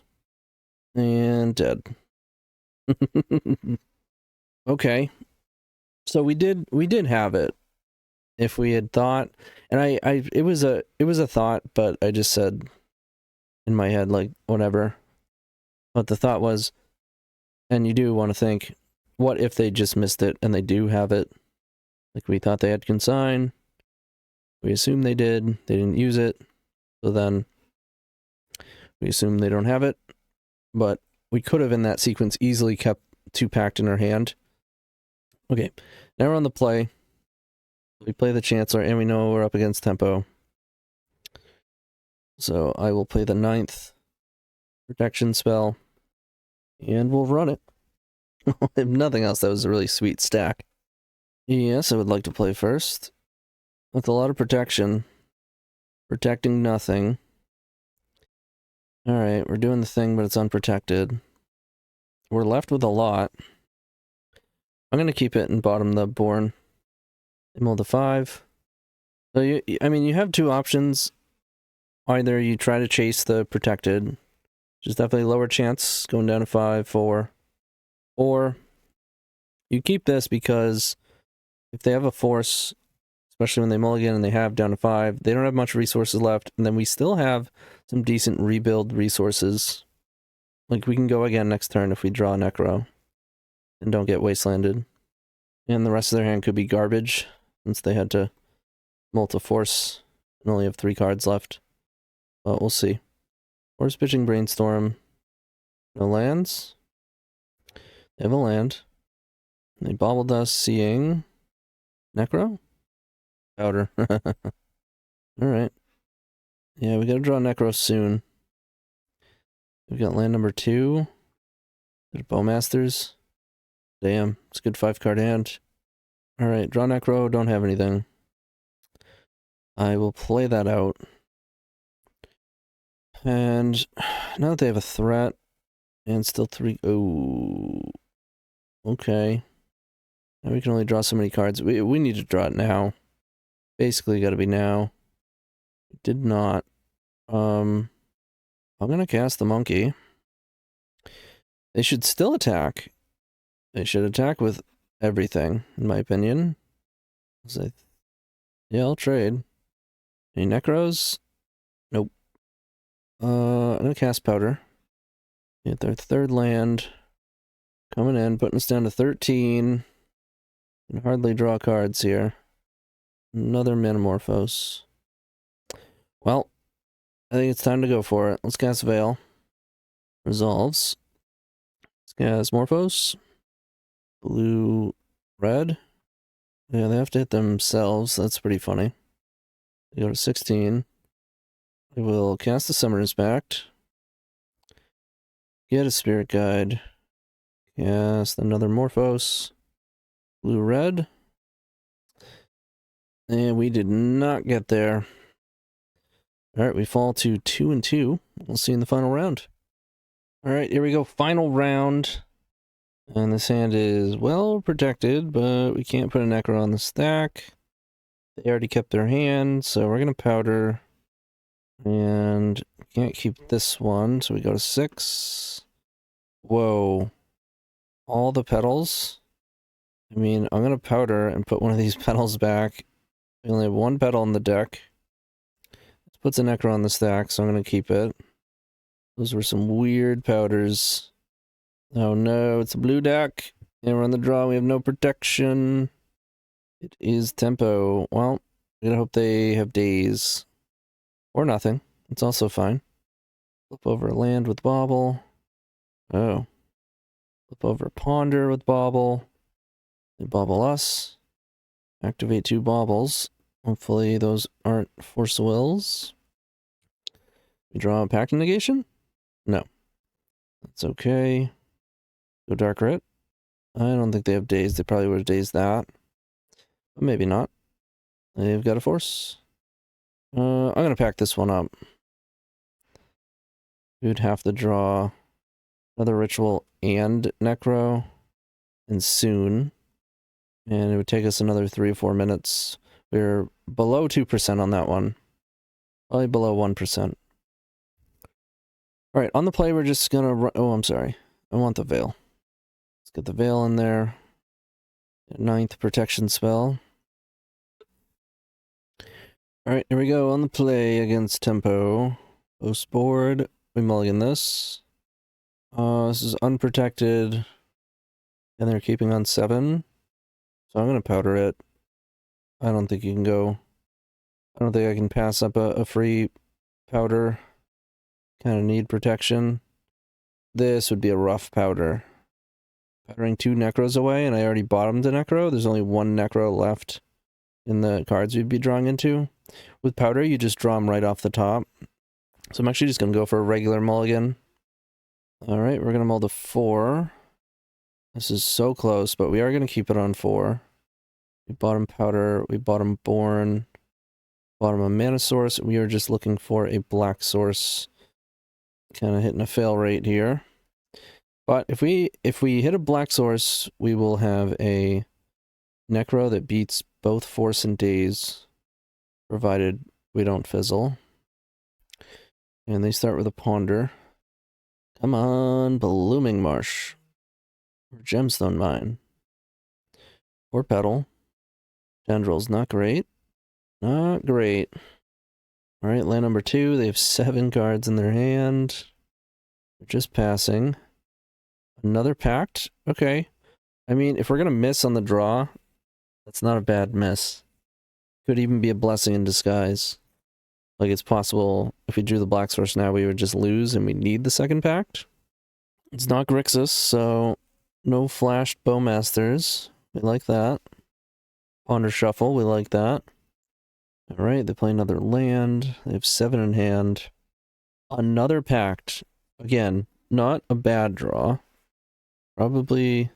And dead. Okay, so we did have it. If we had thought, and it was a thought, but I just said in my head like whatever. But the thought was, and you do want to think, what if they just missed it and they do have it? Like we thought they had consign, we assume they did, they didn't use it, so then we assume they don't have it. But we could have in that sequence easily kept 2 Pact in our hand. Okay, now we're on the play. We play the Chancellor, and we know we're up against Tempo. So I will play the 9th protection spell, and we'll run it. If nothing else, that was a really sweet stack. Yes, I would like to play first. With a lot of protection. Protecting nothing. Alright, we're doing the thing, but it's unprotected. We're left with a lot. I'm going to keep it and bottom the Borne. Mull the 5. So you have 2 options. Either you try to chase the protected, which is definitely lower chance, going down to 5, 4. Or you keep this because if they have a force, especially when they mulligan and they have down to 5, they don't have much resources left, and then we still have some decent rebuild resources. Like we can go again next turn if we draw Necro and don't get wastelanded. And the rest of their hand could be garbage, since they had to multi-force and only have 3 cards left. But we'll see. Force pitching Brainstorm. No lands. They have a land. They bobbled us seeing Necro? Powder. Alright. Yeah, we gotta draw Necro soon. We've got land number 2. There's Bowmasters. Damn, it's a good 5-card hand. Alright, draw Necro, don't have anything. I will play that out. And now that they have a threat, and still 3... Oh. Okay. Now we can only draw so many cards. We need to draw it now. Basically gotta be now. Did not. I'm gonna cast the monkey. They should still attack. They should attack with everything, in my opinion. Yeah, I'll trade. Any Necros? Nope. I'm gonna cast Powder. Get their 3rd land. Coming in, putting us down to 13. Can hardly draw cards here. Another Manamorphose. Well, I think it's time to go for it. Let's cast Veil. Resolves. Let's cast Morphos. Blue, red. Yeah, they have to hit themselves. That's pretty funny. They go to 16. We will cast the Summoner's Pact. Get a Spirit Guide. Cast another Morphos. Blue, red. And we did not get there. Alright, we fall to 2 and 2. We'll see in the final round. Alright, here we go. Final round. And this hand is well protected, but we can't put a Necro on the stack. They already kept their hand, so we're going to powder. And can't keep this one, so we go to 6. Whoa. All the petals? I mean, I'm going to powder and put one of these petals back. We only have 1 petal in the deck. Let's puts a Necro on the stack, so I'm going to keep it. Those were some weird powders. Oh no, it's a blue deck. And we're on the draw. We have no protection. It is Tempo. Well, I gotta hope they have days. Or nothing. It's also fine. Flip over a land with Bauble. Oh. Flip over a Ponder with Bauble. They bauble us. Activate 2 baubles. Hopefully those aren't Force of Wills. We draw a Pact of Negation? No. That's okay. Go Dark Rit. I don't think they have days. They probably would have dazed that. But maybe not. They've got a force. I'm going to pack this one up. We'd have to draw another Ritual and Necro. And soon. And it would take us another 3 or 4 minutes. We're below 2% on that one. Probably below 1%. Alright, on the play we're just going to run... Oh, I'm sorry. I want the Veil. Let's get the Veil in there. 9th protection spell. Alright, here we go on the play against Tempo. Post board. We mulligan this. This is unprotected. And they're keeping on 7. So I'm going to powder it. I don't think you can go... I don't think I can pass up a free powder. Kind of need protection. This would be a rough powder. Powdering 2 Necros away, and I already bottomed a Necro. There's only 1 Necro left in the cards we'd be drawing into. With powder, you just draw them right off the top. So I'm actually just going to go for a regular mulligan. Alright, we're going to mull to 4. This is so close, but we are going to keep it on 4. We bottom powder, we bottom Borne, bottom a mana source. We are just looking for a black source. Kind of hitting a fail rate here. But if we hit a black source, we will have a Necro that beats both force and daze, provided we don't fizzle. And they start with a Ponder. Come on, Blooming Marsh. Or Gemstone Mine. Or Petal. Tendrils, not great. Not great. Alright, land number 2. They have 7 cards in their hand. They're just passing. Another Pact? Okay. I mean, if we're going to miss on the draw, that's not a bad miss. Could even be a blessing in disguise. Like, it's possible if we drew the black source now, we would just lose and we need the second Pact. It's not Grixis, so no flashed Bowmasters. We like that. Ponder Shuffle, we like that. Alright, they play another land. They have 7 in hand. Another Pact. Again, not a bad draw. Probably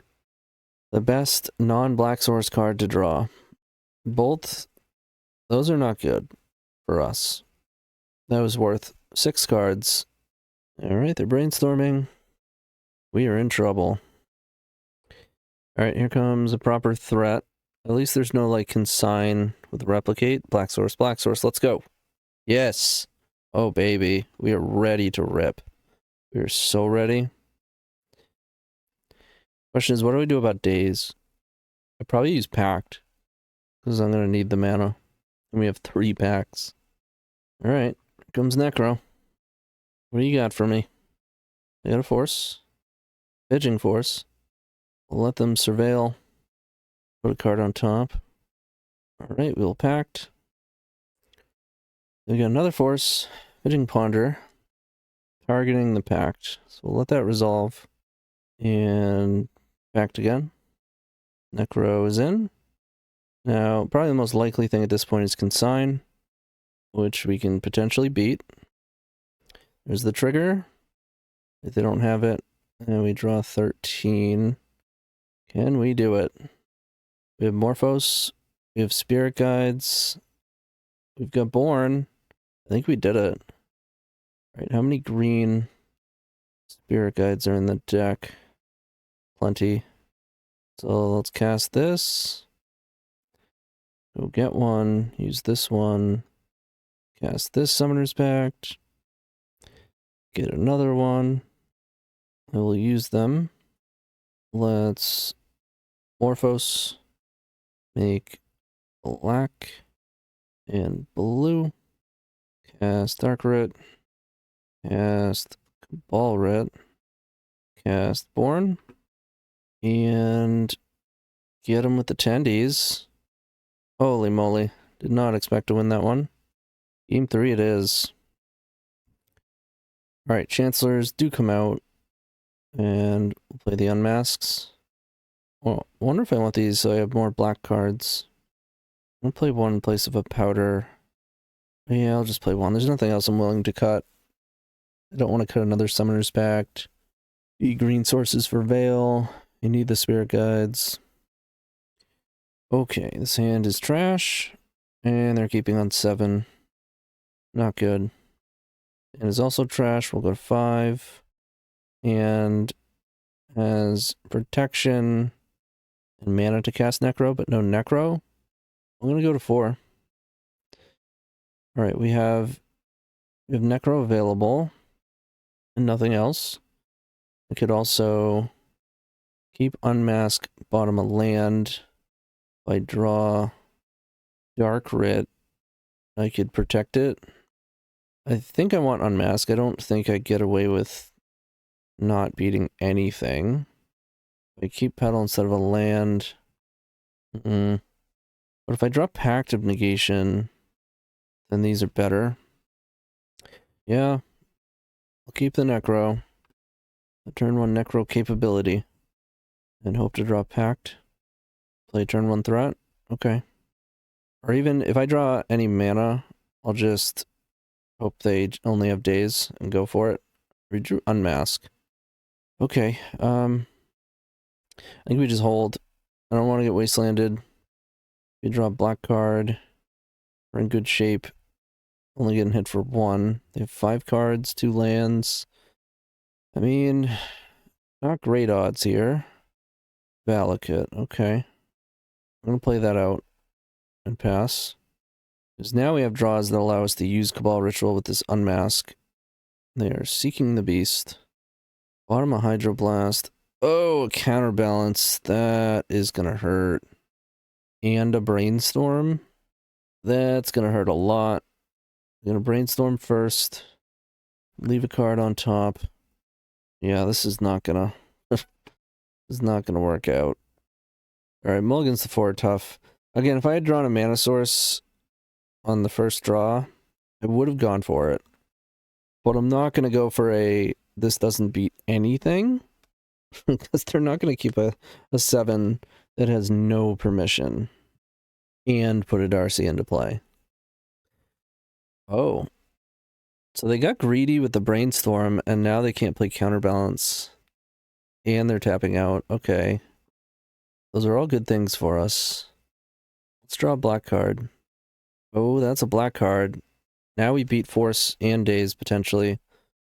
the best non-black source card to draw. Both, those are not good for us. That was worth 6 cards. Alright, they're brainstorming. We are in trouble. Alright, here comes a proper threat. At least there's no, like, consign with replicate. Black source, let's go. Yes! Oh, baby. We are ready to rip. We are so ready. Question is, what do we do about days? I'd probably use Pact, because I'm going to need the mana. And we have 3 packs. Alright, here comes Necro. What do you got for me? I got a force. Edging force. We'll let them surveil. Put a card on top. Alright, we'll Pact. We got another force. Edging Ponder. Targeting the Pact. So we'll let that resolve. And Pact again. Necro is in. Now, probably the most likely thing at this point is Consign, which we can potentially beat. There's the trigger. If they don't have it, and we draw 13. Can we do it? We have Morphos. We have Spirit Guides. We've got Borne. I think we did it. All right, how many green Spirit Guides are in the deck? Plenty. So let's cast this. Go get one. Use this one. Cast this Summoner's Pact. Get another one. I will use them. Let's Morphos. Make black and blue. Cast Dark Root. Cast Cabal Root. Cast Borne. And get him with the tendies. Holy moly. Did not expect to win that one. Game 3 it is. Alright, Chancellors do come out. And we'll play the Unmasks. Well, I wonder if I want these so I have more black cards. I'm going to play one in place of a powder. Yeah, I'll just play one. There's nothing else I'm willing to cut. I don't want to cut another Summoner's Pact. Green sources for Veil. You need the Spirit Guides. Okay, this hand is trash. And they're keeping on 7. Not good. And is also trash. We'll go to 5. And has protection and mana to cast Necro, but no Necro. I'm going to go to 4. Alright, we have Necro available. And nothing else. We could also keep Unmask bottom of land. If I draw Dark Writ, I could protect it. I think I want Unmask. I don't think I get away with not beating anything. I keep Petal instead of a land. But if I draw Pact of Negation, then these are better. Yeah. I'll keep the Necro. The turn 1 Necro capability. And hope to draw Pact. Play turn 1 threat. Okay. Or even if I draw any mana, I'll just hope they only have days and go for it. We drew Unmask. Okay. I think we just hold. I don't want to get wastelanded. We draw a black card. We're in good shape. Only getting hit for 1. They have 5 cards, 2 lands. I mean, not great odds here. Valakut, okay. I'm going to play that out and pass. Because now we have draws that allow us to use Cabal Ritual with this Unmask. They are Seeking the Beast. Bottom of Hydroblast. Oh, a Counterbalance. That is going to hurt. And a Brainstorm. That's going to hurt a lot. I'm going to Brainstorm first. Leave a card on top. Yeah, this is not going to... this is not going to work out. Alright, mulligans to 4 tough. Again, if I had drawn a mana source on the first draw, I would have gone for it. But I'm not going to go for a this doesn't beat anything. Because they're not going to keep a 7 that has no permission. And put a Darcy into play. Oh. So they got greedy with the Brainstorm, and now they can't play Counterbalance. And they're tapping out. Okay. Those are all good things for us. Let's draw a black card. Oh, that's a black card. Now we beat Force and Daze, potentially.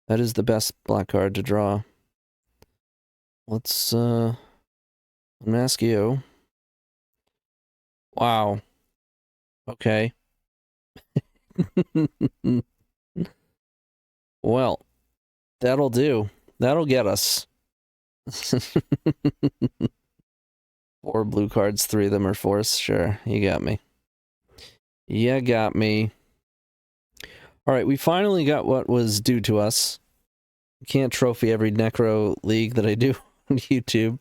That is the best black card to draw. Let's, unmask you. Wow. Okay. Well, that'll do. That'll get us. 4 blue cards, 3 of them are Force. Sure, you got me. You got me. Alright, we finally got what was due to us. Can't trophy every Necro League that I do on YouTube.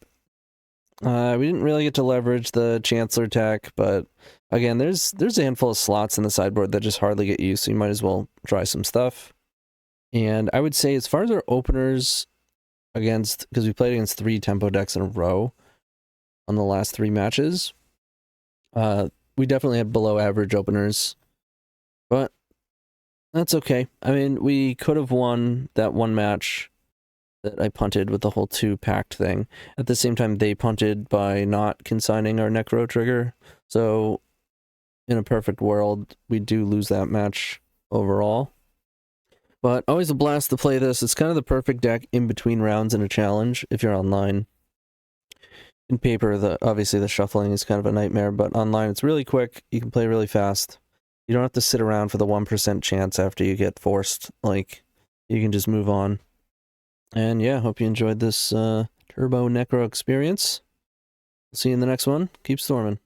We didn't really get to leverage the Chancellor tech, but again, there's a handful of slots in the sideboard that just hardly get used, so you might as well try some stuff. And I would say as far as our openers against, because we played against 3 tempo decks in a row on the last 3 matches, we definitely had below average openers, but that's okay. I mean, we could have won that one match that I punted with the whole 2 pact thing. At the same time, they punted by not consigning our Necro trigger. So, in a perfect world, we do lose that match overall. But always a blast to play this. It's kind of the perfect deck in between rounds in a challenge if you're online. In paper, obviously the shuffling is kind of a nightmare, but online it's really quick. You can play really fast. You don't have to sit around for the 1% chance after you get forced. Like, you can just move on. And yeah, hope you enjoyed this Turbo Necro experience. See you in the next one. Keep storming.